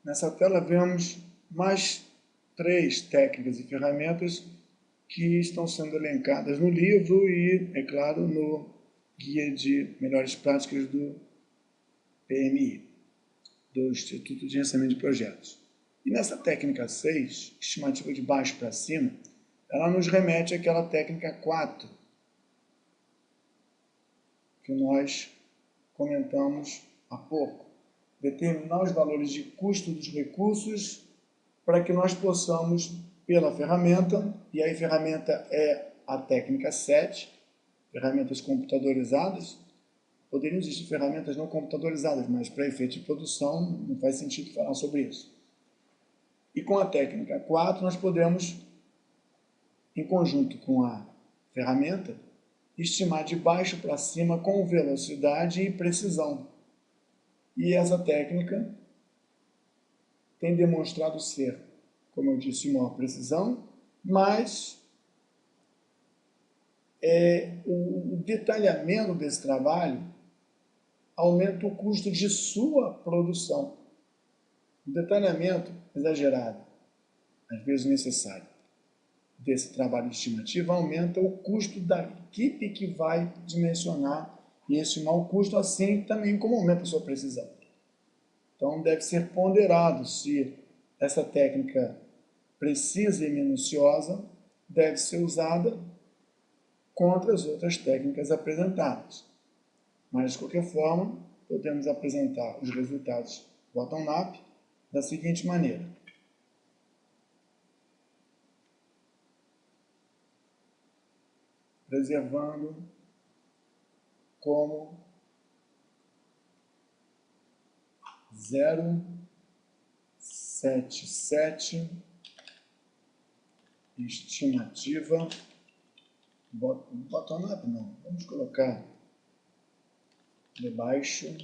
Nessa tela vemos mais 3 técnicas e ferramentas que estão sendo elencadas no livro e, é claro, no Guia de Melhores Práticas do PMI, do Instituto de Gerenciamento de Projetos. E nessa técnica 6, estimativa de baixo para cima, ela nos remete àquela técnica 4, que nós comentamos há pouco. Determinar os valores de custo dos recursos para que nós possamos, pela ferramenta, e aí a ferramenta é a técnica 7, ferramentas computadorizadas. Poderiam existir ferramentas não computadorizadas, mas para efeito de produção não faz sentido falar sobre isso. E com a técnica 4 nós podemos, em conjunto com a ferramenta, estimar de baixo para cima com velocidade e precisão. E essa técnica tem demonstrado ser, como eu disse, maior precisão, mas o detalhamento desse trabalho aumenta o custo de sua produção. O detalhamento exagerado, às vezes necessário, desse trabalho de estimativa aumenta o custo da equipe que vai dimensionar e estimar o custo, assim também como aumenta a sua precisão. Então deve ser ponderado se essa técnica precisa e minuciosa deve ser usada contra as outras técnicas apresentadas. Mas, de qualquer forma, podemos apresentar os resultados bottom-up da seguinte maneira. Preservando como 0,77 estimativa bottom-up não, vamos colocar de baixo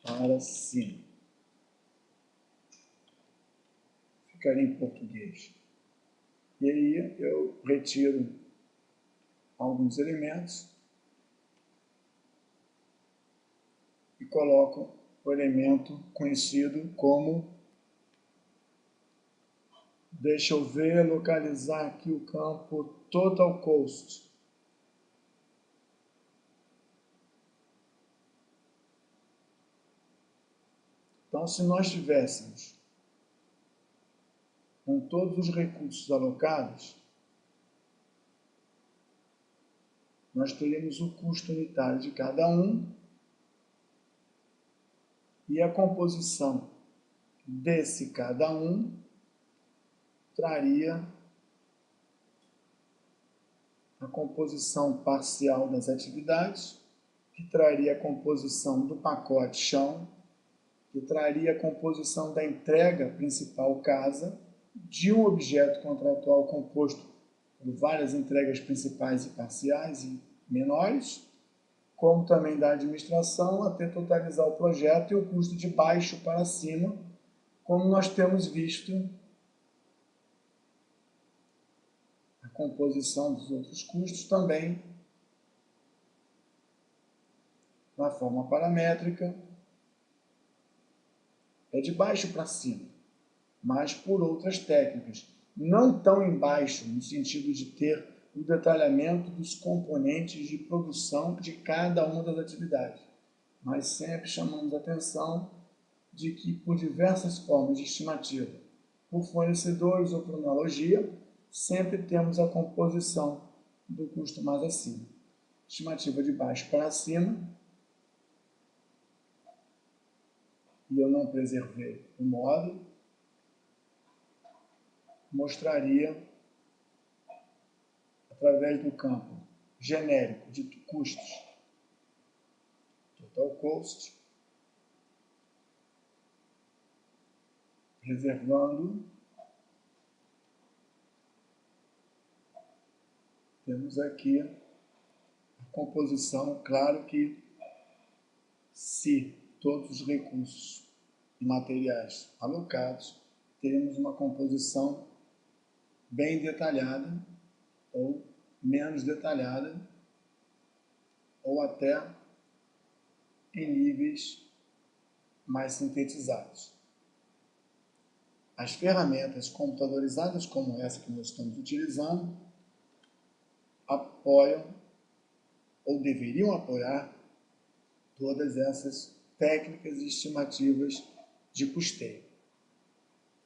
para cima. Ficaria em português. E aí eu retiro alguns elementos e coloco o elemento conhecido como, deixa eu ver, localizar aqui o campo Total Cost. Então, se nós tivéssemos com todos os recursos alocados, nós teríamos o custo unitário de cada um e a composição desse cada um traria a composição parcial das atividades, que traria a composição do pacote chão, que traria a composição da entrega principal casa, de um objeto contratual composto por várias entregas principais e parciais e menores, como também da administração, até totalizar o projeto e o custo de baixo para cima, como nós temos visto a composição dos outros custos também na forma paramétrica, é de baixo para cima, mas por outras técnicas, não tão embaixo, no sentido de ter o detalhamento dos componentes de produção de cada uma das atividades, mas sempre chamamos a atenção de que, por diversas formas de estimativa, por fornecedores ou por analogia, sempre temos a composição do custo mais acima. Estimativa de baixo para cima, e eu não preservei o módulo, mostraria, através do campo genérico de custos, Total Cost, reservando, temos aqui a composição, claro que se todos os recursos e materiais alocados, teremos uma composição bem detalhada ou menos detalhada, ou até em níveis mais sintetizados. as ferramentas computadorizadas como essa que nós estamos utilizando apoiam ou deveriam apoiar todas essas técnicas e estimativas de custeio.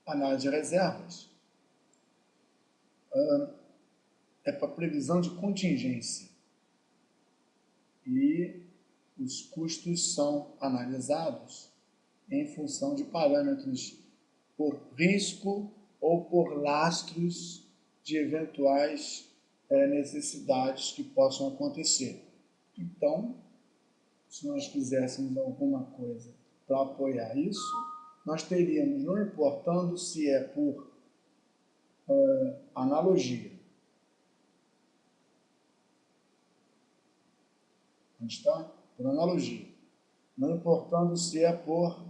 Análise de reservas é para previsão de contingência e os custos são analisados em função de parâmetros por risco ou por lastros de eventuais necessidades que possam acontecer. Então, se nós fizéssemos alguma coisa para apoiar isso, nós teríamos, não importando se é por analogia. Onde está? Por analogia. Não importando se é por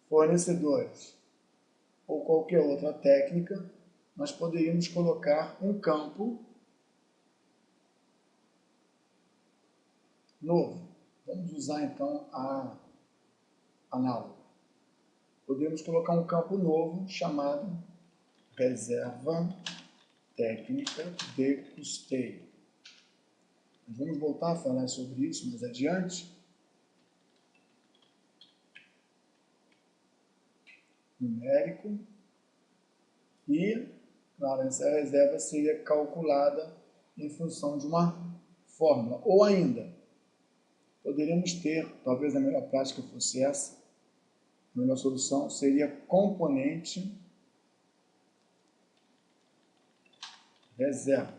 fornecedores ou qualquer outra técnica, nós poderíamos colocar um campo novo. Vamos usar então a análoga. Podemos colocar um campo novo chamado reserva técnica de custeio. Nós vamos voltar a falar sobre isso mais adiante. Numérico. E, claro, essa reserva seria calculada em função de uma fórmula. Ou ainda, poderíamos ter, talvez a melhor prática fosse essa, a melhor solução seria componente reserva.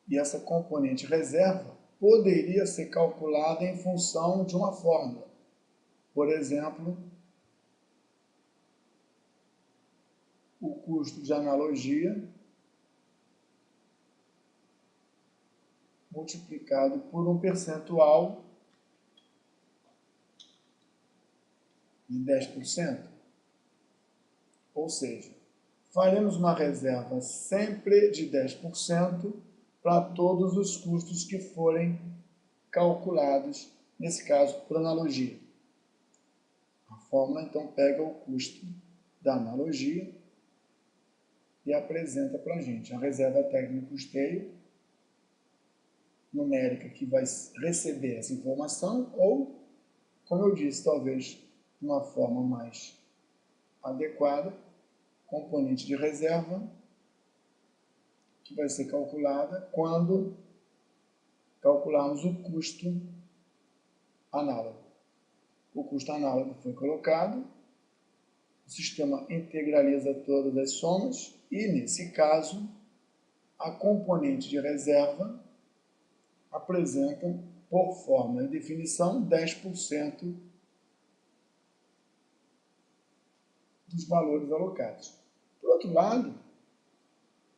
E essa componente reserva poderia ser calculada em função de uma fórmula. Por exemplo, o custo de analogia multiplicado por um percentual de 10%. Ou seja, faremos uma reserva sempre de 10% para todos os custos que forem calculados, nesse caso, por analogia. A fórmula, então, pega o custo da analogia e apresenta para a gente a reserva técnica de custeio numérica que vai receber essa informação ou, como eu disse, talvez de uma forma mais adequada, componente de reserva que vai ser calculada quando calcularmos o custo análogo. O custo análogo foi colocado, o sistema integraliza todas as somas e, nesse caso, a componente de reserva apresenta, por fórmula e definição, 10% dos valores alocados. Por outro lado,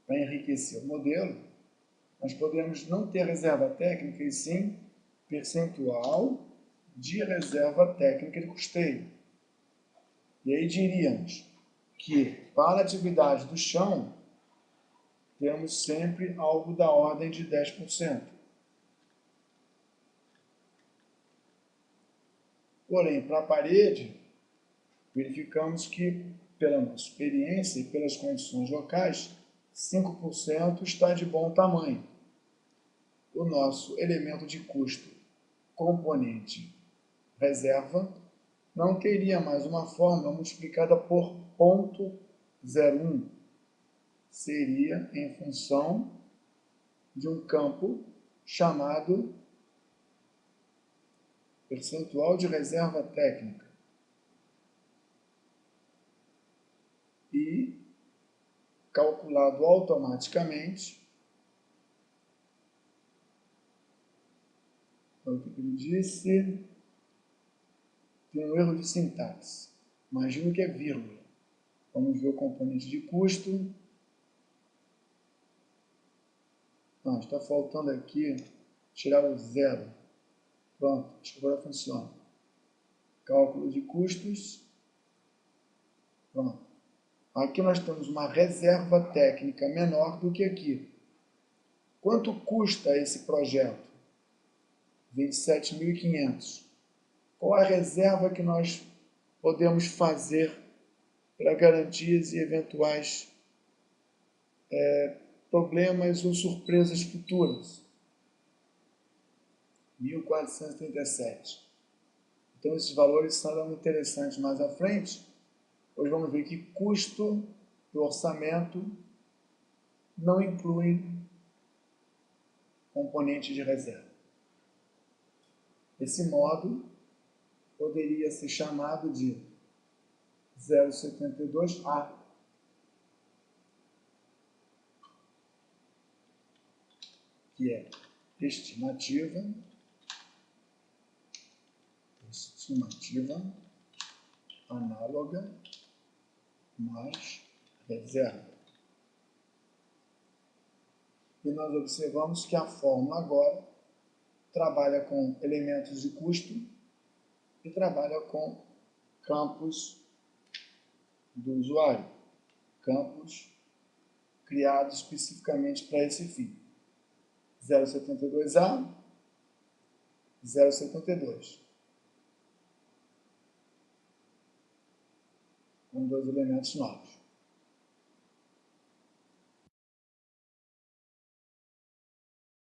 para enriquecer o modelo, nós podemos não ter reserva técnica e sim percentual de reserva técnica de custeio. E aí diríamos que para a atividade do chão, temos sempre algo da ordem de 10%. Porém, para a parede, verificamos que, pela nossa experiência e pelas condições locais, 5% está de bom tamanho. O nosso elemento de custo, componente reserva, não teria mais uma fórmula multiplicada por 0,01. Seria em função de um campo chamado percentual de reserva técnica. E calculado automaticamente, o que ele disse, tem um erro de sintaxe. Imagino que é vírgula. Vamos ver o componente de custo. Está faltando aqui tirar o 0. Pronto, acho que agora funciona. Cálculo de custos. Pronto. Aqui nós temos uma reserva técnica menor do que aqui. Quanto custa esse projeto? 27.500. Qual a reserva que nós podemos fazer para garantias e eventuais problemas ou surpresas futuras. 1437. Então, esses valores serão interessantes mais à frente. Hoje vamos ver que custo do orçamento não inclui componente de reserva. Esse modo poderia ser chamado de 0,72A, que é estimativa análoga mais reserva. E nós observamos que a fórmula agora trabalha com elementos de custo e trabalha com campos do usuário, campos criados especificamente para esse fim. 0,72A, 0,72. Com dois elementos novos.